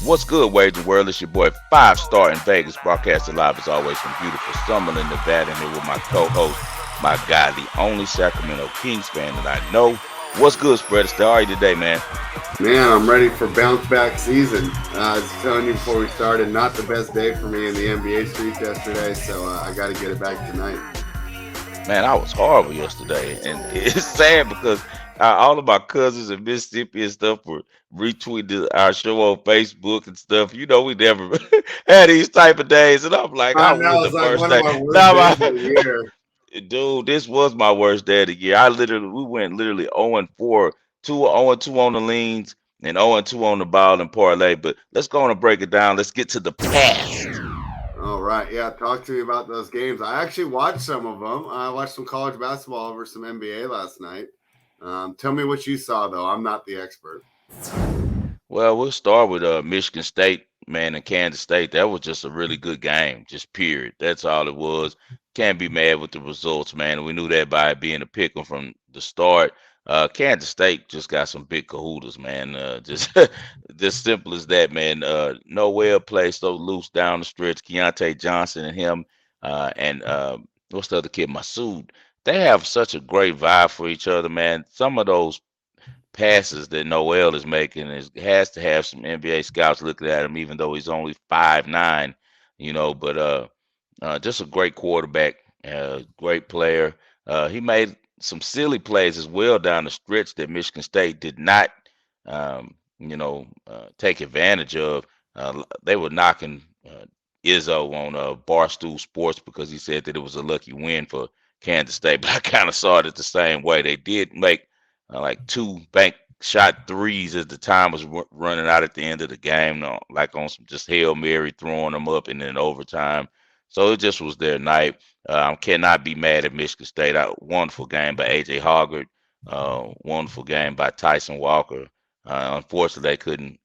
What's good, Wagering World? It's your boy, 5 Star in Vegas, broadcasting live as always from beautiful Summerlin, Nevada, and here with my co-host, my guy, the only Sacramento Kings fan that I know. What's good, Spread Astaire? How are you today, man? Man, I'm ready for bounce back season. I was telling you before we started, not the best day for me in the NBA streets yesterday, so I got to get it back tonight. Man, I was horrible yesterday, and it's sad because all of my cousins in Mississippi and stuff were retweeting our show on Facebook and stuff. You know, we never had these type of days, and I'm like, I I know won the it's like first one of day. my worst Now, days of the year. dude, this was my worst day of the year. We went literally 0-4, 0-2 on the leans, and 0-2 on the ball and parlay. But let's go on and break it down. Let's get to the past. All right, yeah, talk to me about those games. I actually watched some of them. I watched some college basketball over some NBA last night. Tell me what you saw, though. I'm not the expert. Well, we'll start with Michigan State, man, and Kansas State. That was just a really good game, just period. That's all it was. Can't be mad with the results, man. We knew that by it being a pick 'em from the start. Kansas State just got some big cahooters, man. Just just simple as that, man. Noel plays so loose down the stretch. Keontae Johnson and him, and what's the other kid, Masood. They have such a great vibe for each other, man. Some of those passes that Noel is making has to have some NBA scouts looking at him, even though he's only 5'9", But just a great quarterback, great player. He made some silly plays as well down the stretch that Michigan State did not, take advantage of. They were knocking Izzo on Barstool Sports because he said that it was a lucky win for Kansas State, but I kind of saw it the same way. They did make like two bank shot threes as the time was running out at the end of the game, like on some just Hail Mary throwing them up and then overtime. So it just was their night. I cannot be mad at Michigan State. Wonderful game by AJ Hoggard. Wonderful game by Tyson Walker. Unfortunately, they couldn't,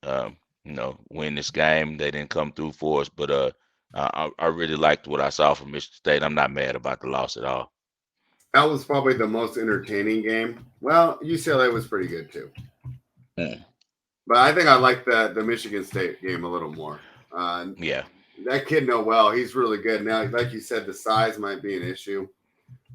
win this game. They didn't come through for us, but I really liked what I saw from Michigan State. I'm not mad about the loss at all. That was probably the most entertaining game. Well, UCLA was pretty good, too. Mm. But I think I like the Michigan State game a little more. Yeah. That kid Noel, he's really good. Now, like you said, the size might be an issue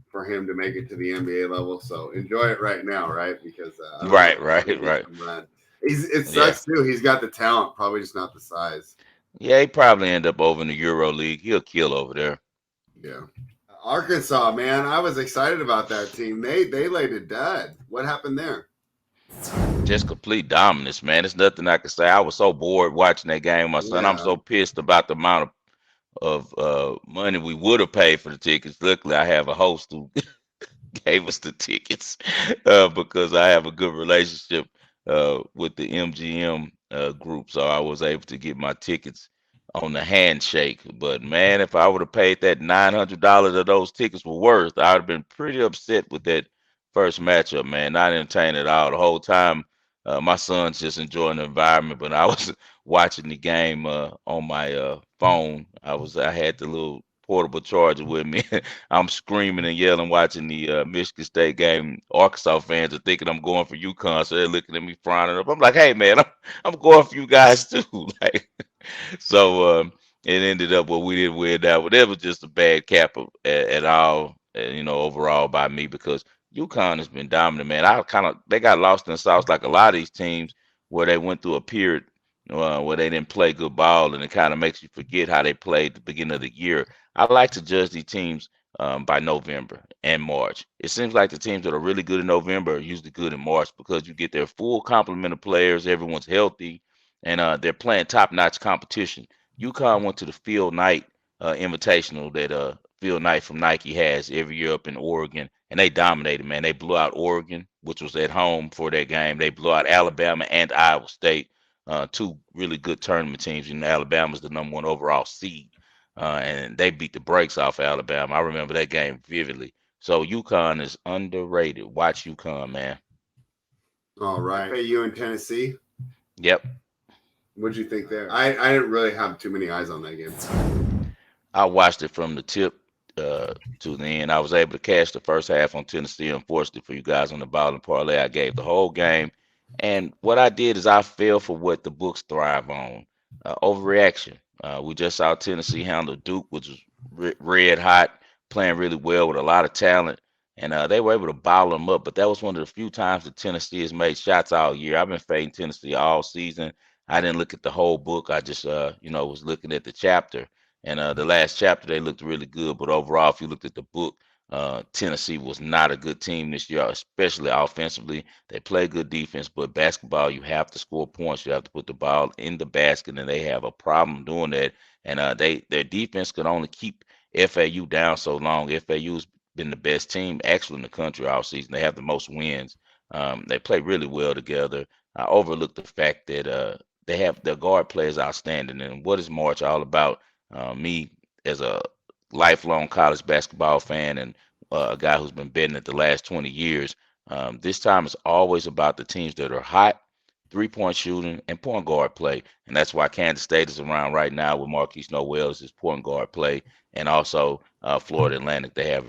for him to make it to the NBA level. So enjoy it right now, right? Because I don't know. Right. It Yeah. sucks too. He's got the talent, probably just not the size. Yeah, he probably end up over in the Euro League. He'll kill over there. Yeah. Arkansas, man, I was excited about that team. They laid it dead. What happened there? Just complete dominance, man. There's nothing I can say. I was so bored watching that game, my son. I'm Yeah. so pissed about the amount of money we would have paid for the tickets. Luckily, I have a host who gave us the tickets because I have a good relationship with the MGM group, so I was able to get my tickets on the handshake. But man, if I would have paid that $900 of those tickets were worth, I would have been pretty upset with that first matchup, man. Not entertained at all the whole time. My son's just enjoying the environment, but I was watching the game on my phone. I had the little portable charger with me. I'm screaming and yelling watching the Michigan State game. Arkansas fans are thinking I'm going for UConn, so they're looking at me frowning up. I'm like, hey man, I'm going for you guys too. Like, so it ended up where we didn't win that, but it was just a bad cap at all, overall by me because UConn has been dominant, man. They got lost in the sauce like a lot of these teams where they went through a period where they didn't play good ball, and it kind of makes you forget how they played at the beginning of the year. I like to judge these teams by November and March. It seems like the teams that are really good in November are usually good in March because you get their full complement of players, everyone's healthy, and they're playing top-notch competition. UConn went to the Field Night Invitational that Field Night from Nike has every year up in Oregon, and they dominated, man. They blew out Oregon, which was at home for that game. They blew out Alabama and Iowa State, two really good tournament teams. Alabama's the number one overall seed, and they beat the brakes off Alabama. I remember that game vividly. So UConn is underrated. Watch UConn, man. All right. Hey, you in Tennessee? Yep. What'd you think there? I didn't really have too many eyes on that game. I watched it from the tip to the end. I was able to catch the first half on Tennessee. Unfortunately for you guys on the Ball and Parlay, I gave the whole game. And what I did is I fell for what the books thrive on. Overreaction. We just saw Tennessee handle Duke, which was red hot, playing really well with a lot of talent, and they were able to bottle them up. But that was one of the few times that Tennessee has made shots all year. I've been fading Tennessee all season. I didn't look at the whole book. I just, was looking at the chapter, and the last chapter they looked really good. But overall, if you looked at the book, Tennessee was not a good team this year, especially offensively. They play good defense, but basketball, you have to score points. You have to put the ball in the basket, and they have a problem doing that. And their defense could only keep FAU down so long. FAU's been the best team actually in the country all season. They have the most wins. They play really well together. I overlooked the fact that they have their guard players outstanding. And what is March all about? Me as a lifelong college basketball fan and a guy who's been betting it the last 20 years. This time it's always about the teams that are hot, 3-point shooting, and point guard play. And that's why Kansas State is around right now with Marquise Noel as his point guard play. And also Florida Atlantic, they have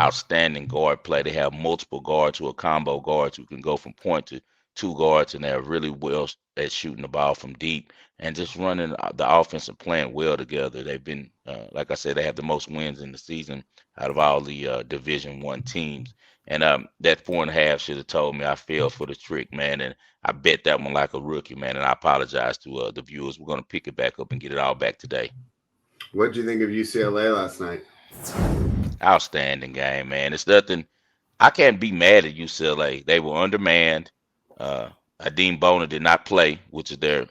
outstanding guard play. They have multiple guards who are combo guards who can go from point to two guards, and they're really well at shooting the ball from deep and just running the offense and playing well together. They've been, like I said, they have the most wins in the season out of all the Division One teams. And that 4.5 should have told me I fell for the trick, man. And I bet that one like a rookie, man. And I apologize to the viewers. We're gonna pick it back up and get it all back today. What did you think of UCLA last night? Outstanding game, man. It's nothing. I can't be mad at UCLA. They were undermanned. Adeem Bona did not play, which is the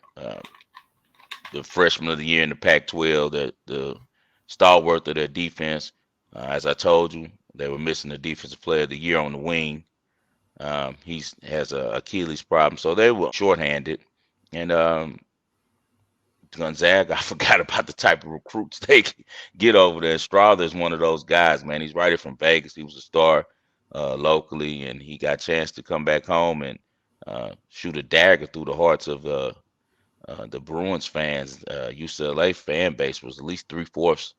freshman of the year in the Pac-12, the stalwart of their defense. As I told you, they were missing the defensive player of the year on the wing. He has a Achilles problem, so they were shorthanded. And Gonzaga, I forgot about the type of recruits they get over there. Strother is one of those guys, man. He's right here from Vegas. He was a star locally, and he got a chance to come back home and shoot a dagger through the hearts of the Bruins fans. UCLA fan base was at least three-fourths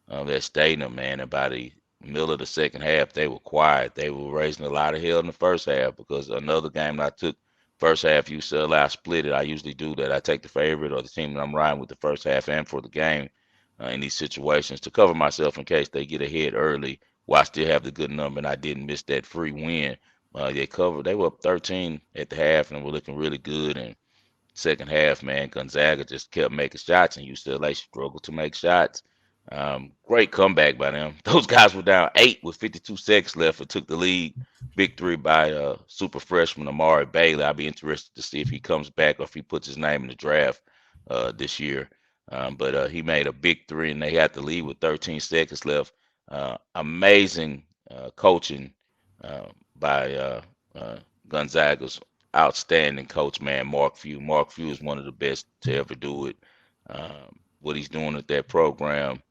of that stadium, man. And by the middle of the second half, they were quiet. They were raising a lot of hell in the first half because another game that I took first half UCLA, I split it. I usually do that. I take the favorite or the team that I'm riding with the first half and for the game in these situations to cover myself in case they get ahead early. While I still have the good number and I didn't miss that free win. They covered. They were up 13 at the half and were looking really good. And second half, man, Gonzaga just kept making shots, and UCLA struggled to make shots. Great comeback by them. Those guys were down 8 with 52 seconds left and took the lead. Big three by super freshman Amari Bailey. I'll be interested to see if he comes back or if he puts his name in the draft this year. But he made a big three, and they had the lead with 13 seconds left. Amazing coaching uh, by Gonzaga's outstanding coach, man, Mark Few. Mark Few is one of the best to ever do it. What he's doing at that program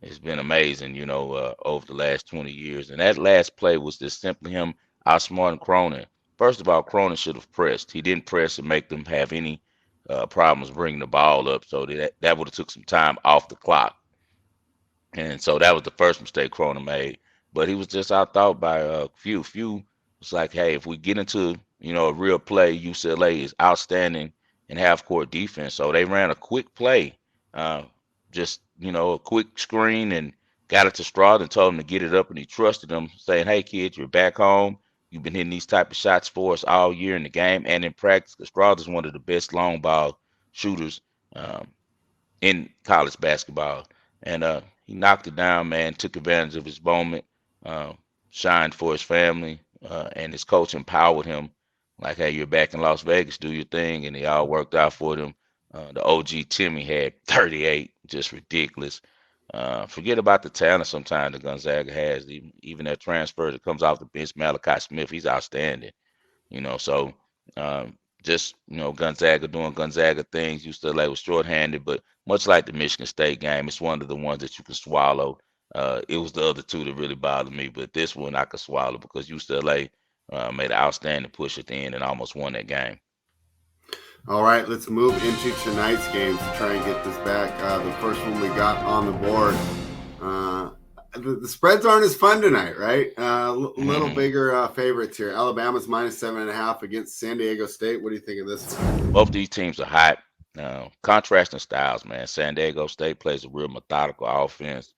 has been amazing, over the last 20 years. And that last play was just simply him outsmarting Cronin. First of all, Cronin should have pressed. He didn't press and make them have any problems bringing the ball up. So that would have took some time off the clock. And so that was the first mistake Cronin made. But he was just outthought by Few. Few was like, hey, if we get into, a real play, UCLA is outstanding in half court defense. So they ran a quick play, uh, just, a quick screen and got it to Stroud and told him to get it up. And he trusted him, saying, hey, kid, you're back home. You've been hitting these type of shots for us all year in the game and in practice. Stroud is one of the best long ball shooters um, in college basketball. And he knocked it down, man, took advantage of his moment, uh, shined for his family, and his coach empowered him. Like, hey, you're back in Las Vegas, do your thing. And they all worked out for them. The OG Timmy had 38, just ridiculous. Forget about the talent sometimes that Gonzaga has. Even that transfer that comes off the bench, Malachi Smith, he's outstanding. So just Gonzaga doing Gonzaga things. UCLA was shorthanded, but much like the Michigan State game, it's one of the ones that you can swallow. It was the other two that really bothered me, but this one I could swallow because UCLA made an outstanding push at the end and almost won that game. All right, let's move into tonight's games to try and get this back. The first one we got on the board. The spreads aren't as fun tonight, right? Little bigger favorites here. Alabama's -7.5 against San Diego State. What do you think of this one? Both these teams are hot. Contrasting styles, man. San Diego State plays a real methodical offense.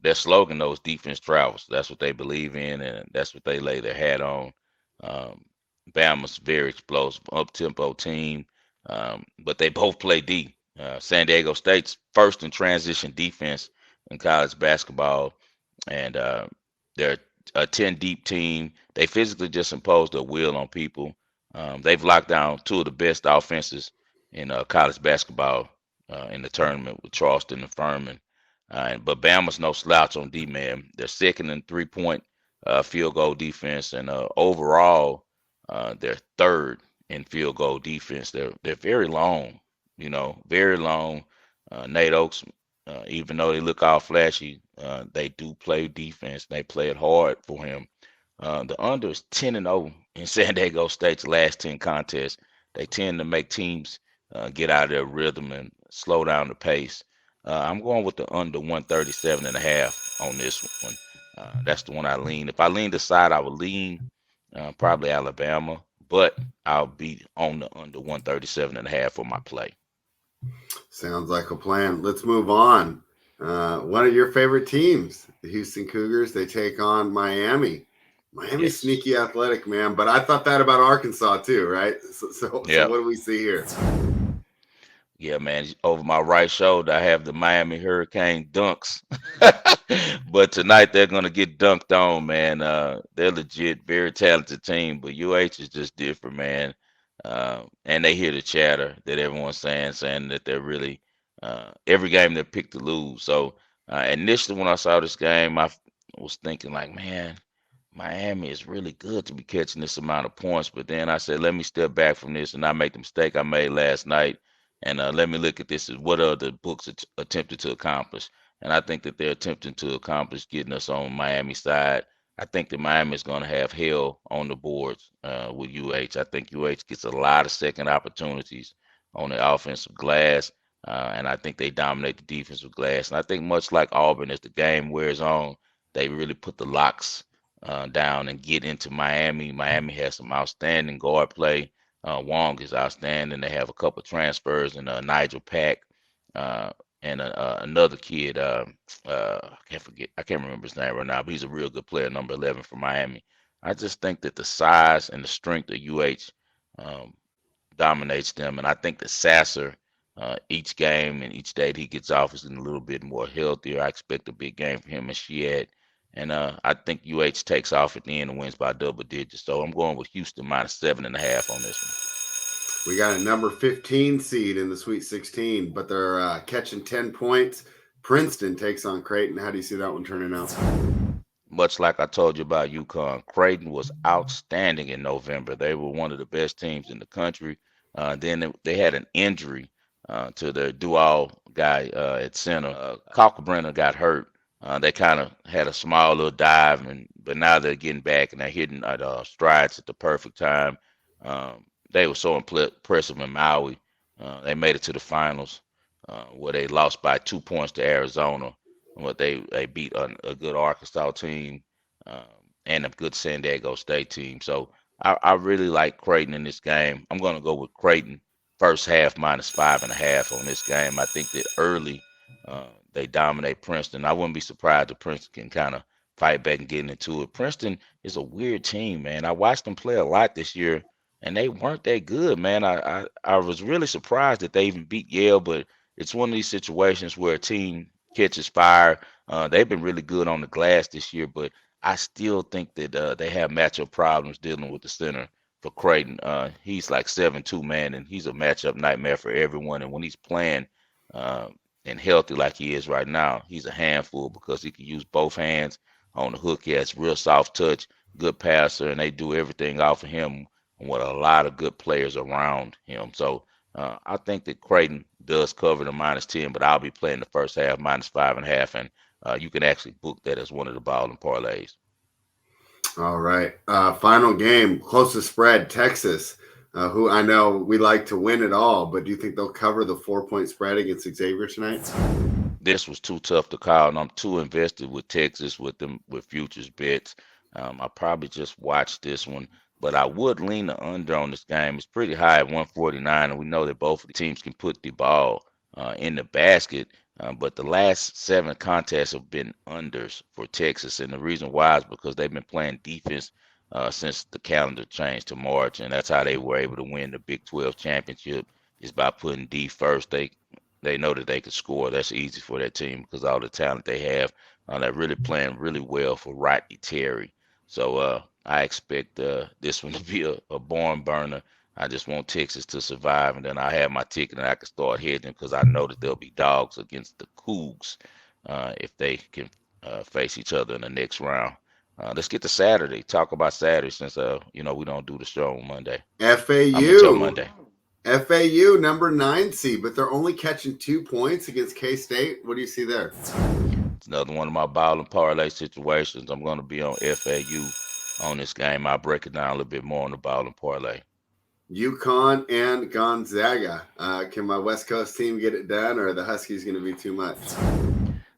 Their slogan, though, is defense travels. That's what they believe in, and that's what they lay their hat on. Um, Bama's very explosive, up-tempo team, but they both play D. San Diego State's first in transition defense in college basketball, and they're a 10 deep team. They physically just imposed their will on people. They've locked down two of the best offenses in college basketball in the tournament with Charleston and Furman. But Bama's no slouch on D man. They're second in 3 point field goal defense, and overall, they're third in field goal defense. They're very long, very long. Nate Oaks, even though they look all flashy, they do play defense. They play it hard for him. The under is 10-0 in San Diego State's last 10 contests. They tend to make teams get out of their rhythm and slow down the pace. I'm going with the under 137.5 on this one. That's the one I lean. If I lean the side, I would lean probably Alabama, but I'll be on the under 137.5 for my play. Sounds like a plan. Let's move on. One of your favorite teams, the Houston Cougars, they take on Miami. Miami's Yes. sneaky athletic, man. But I thought that about Arkansas too, right? So Yeah. what do we see here? Yeah, man. Over my right shoulder, I have the Miami Hurricane Dunks. But tonight they're gonna get dunked on, man. They're legit, very talented team, but UH is just different, man. And they hear the chatter that everyone's saying that they're really every game they're picked to lose. So initially, when I saw this game, was thinking like, man, Miami is really good to be catching this amount of points. But then I said, let me step back from this and not make the mistake I made last night. And let me look at this as what are the books attempted to accomplish. And I think that they're attempting to accomplish getting us on Miami side. I think that Miami is going to have hell on the boards with UH. I think UH gets a lot of second opportunities on the offensive glass. And I think they dominate the defensive glass. And I think much like Auburn, as the game wears on, they really put the locks down and get into Miami. Miami has some outstanding guard play. Wong is outstanding. They have a couple transfers and Nigel Pack and another kid. I can't remember his name right now, but he's a real good player, number 11 for Miami. I just think that the size and the strength of UH um, dominates them, and I think that Sasser, each game and each day that he gets off is a little bit more healthier. I expect a big game for him and Shiad. And I think UH takes off at the end and wins by double digits. So I'm going with Houston minus 7.5 on this one. We got a number 15 seed in the Sweet 16, but they're catching 10 points. Princeton takes on Creighton. How do you see that one turning out? Much like I told you about UConn, Creighton was outstanding in November. They were one of the best teams in the country. Then they had an injury to their dual guy at center. Kalkbrenner got hurt. They kind of had a small little dive, but now they're getting back and they're hitting strides at the perfect time. They were so impressive in Maui. They made it to the finals where they lost by 2 points to Arizona. But they beat a good Arkansas team um, and a good San Diego State team. So I really like Creighton in this game. I'm going to go with Creighton first half minus 5.5 on this game. I think that early they dominate Princeton. I wouldn't be surprised if Princeton can kind of fight back and get into it. Princeton is a weird team, man. I watched them play a lot this year, and they weren't that good, man. I was really surprised that they even beat Yale, but it's one of these situations where a team catches fire. They've been really good on the glass this year, but I still think that they have matchup problems dealing with the center for Creighton. He's like 7'2", man, and he's a matchup nightmare for everyone. And when he's playing uh, and healthy like he is right now, he's a handful because he can use both hands on the hook. He has real soft touch, good passer, and they do everything off of him with a lot of good players around him. So I think that Creighton does cover the minus 10, but I'll be playing the first half minus 5.5, and you can actually book that as one of the ball and parlays. All right. Final game, closest spread, Texas, who I know we like to win it all, but do you think they'll cover the 4-point spread against Xavier tonight? This was too tough to call, and I'm too invested with Texas with them with futures bets. I probably just watched this one. but I would lean the under on this game. It's pretty high at 149, and we know that both of the teams can put the ball in the basket. But the last 7 contests have been unders for Texas, and the reason why is because they've been playing defense since the calendar changed to March, and that's how they were able to win the Big 12 championship is by putting D first. They know that they can score. That's easy for that team because all the talent they have. They're really playing really well for Rodney Terry. So I expect this one to be a barn burner. I just want Texas to survive, and then I have my ticket and I can start hedging because I know that there'll be dogs against the Cougs if they can face each other in the next round. Let's get to Saturday. Talk about Saturday since we don't do the show on Monday. I'm gonna tell FAU. Monday. FAU, number 9 seed, but they're only catching 2 points against K-State. What do you see there? It's another one of my ball and parlay situations. I'm going to be on FAU on this game. I'll break it down a little bit more on the ball and parlay. UConn and Gonzaga. Can my West Coast team get it done, or are the Huskies going to be too much?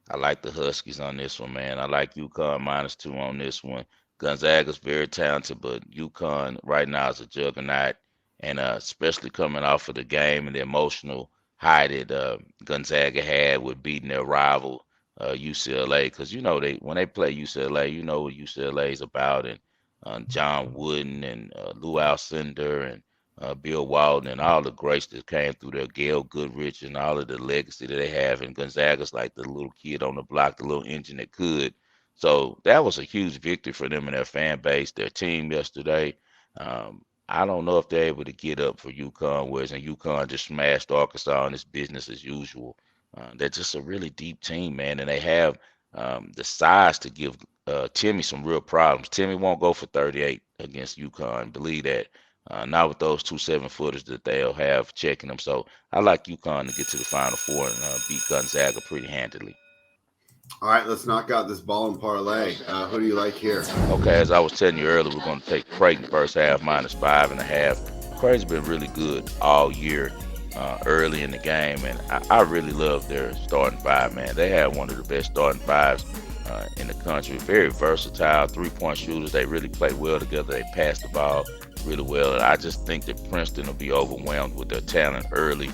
I like the Huskies on this one, man. I like UConn -2 on this one. Gonzaga's very talented, but UConn right now is a juggernaut, and especially coming off of the game and the emotional high that Gonzaga had with beating their rival UCLA, because when they play UCLA, you know what UCLA is about, and John Wooden and Lou Alcindor and Bill Walton and all the greats that came through there, Gail Goodrich and all of the legacy that they have. And Gonzaga's like the little kid on the block, the little engine that could. So that was a huge victory for them and their fan base, their team yesterday. I don't know if they're able to get up for UConn, whereas in UConn just smashed Arkansas and it's business as usual. They're just a really deep team, man, and they have the size to give Timmy some real problems. Timmy won't go for 38 against UConn, believe that. Not with those 2 7-footers that they'll have checking them. So I like UConn to get to the Final Four and beat Gonzaga pretty handily. All right, let's knock out this ball and parlay. Who do you like here? Okay, as I was telling you earlier, we're going to take Creighton first half -5.5. Creighton's been really good all year early in the game, and I really love their starting five, man. They have one of the best starting fives in the country. Very versatile, 3-point shooters. They really play well together. They pass the ball really well. And I just think that Princeton will be overwhelmed with their talent early.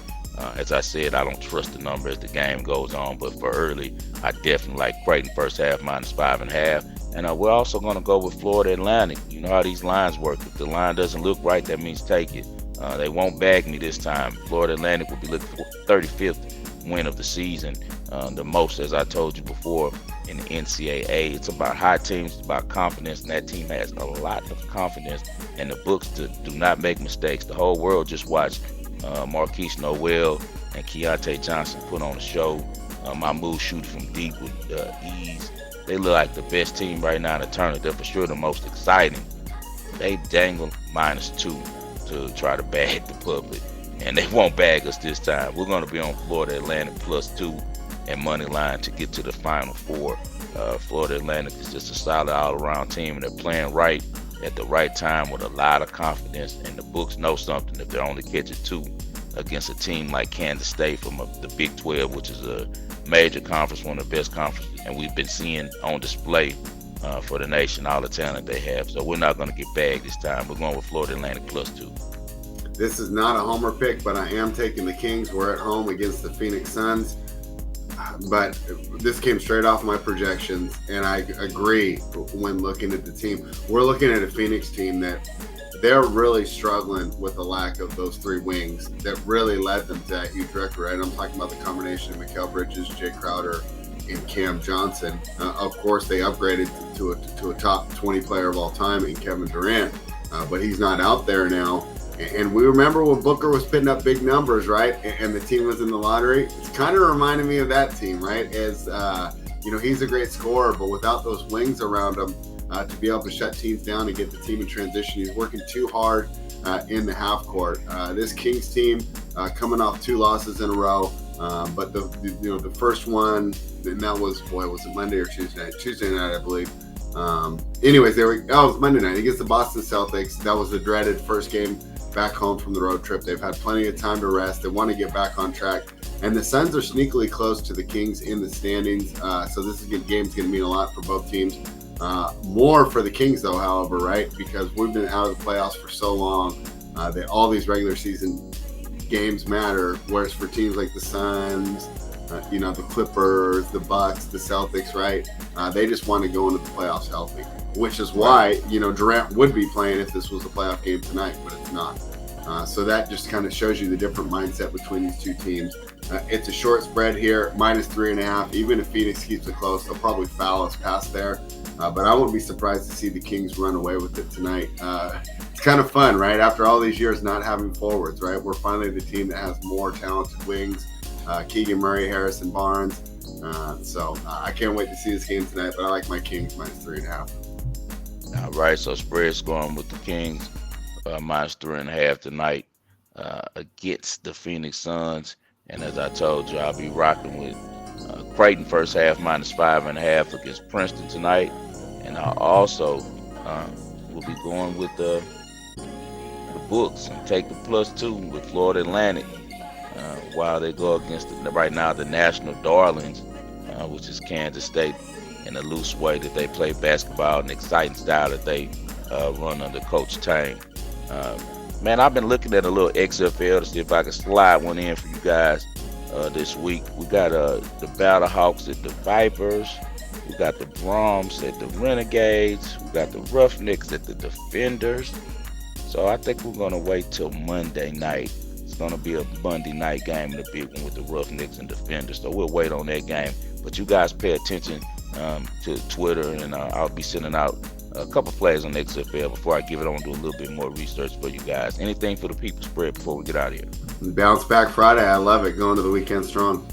As I said, I don't trust the number as the game goes on, but for early, I definitely like Creighton first half -5.5. And we're also going to go with Florida Atlantic. You know how these lines work. If the line doesn't look right, that means take it. They won't bag me this time. Florida Atlantic will be looking for 35th win of the season, the most, as I told you before, in the NCAA. It's about high teams, it's about confidence, and that team has a lot of confidence. And the books do not make mistakes. The whole world just watched Marquise Noel and Keontae Johnson put on a show. Mahmoud shooting from deep with ease. They look like the best team right now in the tournament. They're for sure the most exciting. They dangle -2 to try to bag the public, and they won't bag us this time. We're going to be on Florida Atlantic +2 and money line to get to the Final Four. Florida Atlantic is just a solid all-around team, and they're playing right at the right time with a lot of confidence, and the books know something if they're only catching 2 against a team like Kansas State from the Big 12, which is a major conference, one of the best conferences, and we've been seeing on display for the nation all the talent they have. So we're not going to get bagged this time. We're going with Florida Atlantic +2. This is not a homer pick, but I am taking the Kings. We're at home against the Phoenix Suns. But this came straight off my projections, and I agree when looking at the team. We're looking at a Phoenix team that they're really struggling with the lack of those 3 wings that really led them to that huge record, right? I'm talking about the combination of Mikal Bridges, Jay Crowder, and Cam Johnson. Of course, they upgraded to a top 20 player of all time in Kevin Durant, but he's not out there now. And we remember when Booker was putting up big numbers, right? And the team was in the lottery. It's kind of reminding me of that team, right? As he's a great scorer, but without those wings around him to be able to shut teams down and get the team in transition, he's working too hard in the half court. This Kings team coming off 2 losses in a row, but the first one, and that was it Monday or Tuesday? Tuesday night, I believe. It was Monday night against the Boston Celtics. That was the dreaded first game back home from the road trip. They've had plenty of time to rest. They want to get back on track. And the Suns are sneakily close to the Kings in the standings. So this game's going to mean a lot for both teams. More for the Kings, though, however, right? Because we've been out of the playoffs for so long that all these regular season games matter. Whereas for teams like the Suns, the Clippers, the Bucks, the Celtics, right? They just want to go into the playoffs healthy, which is Right. why Durant would be playing if this was a playoff game tonight, but it's not. So that just kind of shows you the different mindset between these two teams. It's a short spread here, -3.5. Even if Phoenix keeps it close, they'll probably foul us past there. But I wouldn't be surprised to see the Kings run away with it tonight. It's kind of fun, right? After all these years not having forwards, right? We're finally the team that has more talented wings. Keegan Murray, Harrison Barnes. So I can't wait to see this game tonight, but I like my Kings -3.5. All right, so spread's going with the Kings -3.5 tonight against the Phoenix Suns. And as I told you, I'll be rocking with Creighton first half -5.5 against Princeton tonight. And I also will be going with the books and take the +2 with Florida Atlantic while they go against right now the national darlings, which is Kansas State, in a loose way that they play basketball and exciting style that they run under Coach Tang. Man, I've been looking at a little XFL to see if I can slide one in for you guys this week. We got the Battlehawks at the Vipers. We got the Brahms at the Renegades. We got the Roughnecks at the Defenders. So I think we're going to wait till Monday night. It's going to be a Monday night game, the big one with the Roughnecks and Defenders. So we'll wait on that game. But you guys pay attention to Twitter, and I'll be sending out a couple plays on XFL before I give it on, do a little bit more research for you guys. Anything for the people spread before we get out of here? Bounce back Friday. I love it. Going to the weekend strong.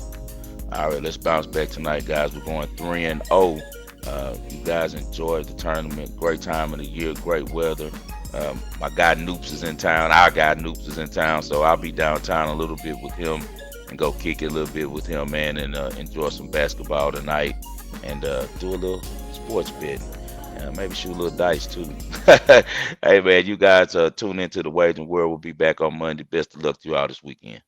All right, let's bounce back tonight, guys. We're going 3-0. You guys enjoyed the tournament. Great time of the year, great weather. My guy Noops is in town. Our guy Noops is in town, so I'll be downtown a little bit with him and go kick it a little bit with him, man, and enjoy some basketball tonight and do a little sports betting. Maybe shoot a little dice too. Hey man, you guys tune into the Wagering World. We'll be back on Monday. Best of luck to you all this weekend.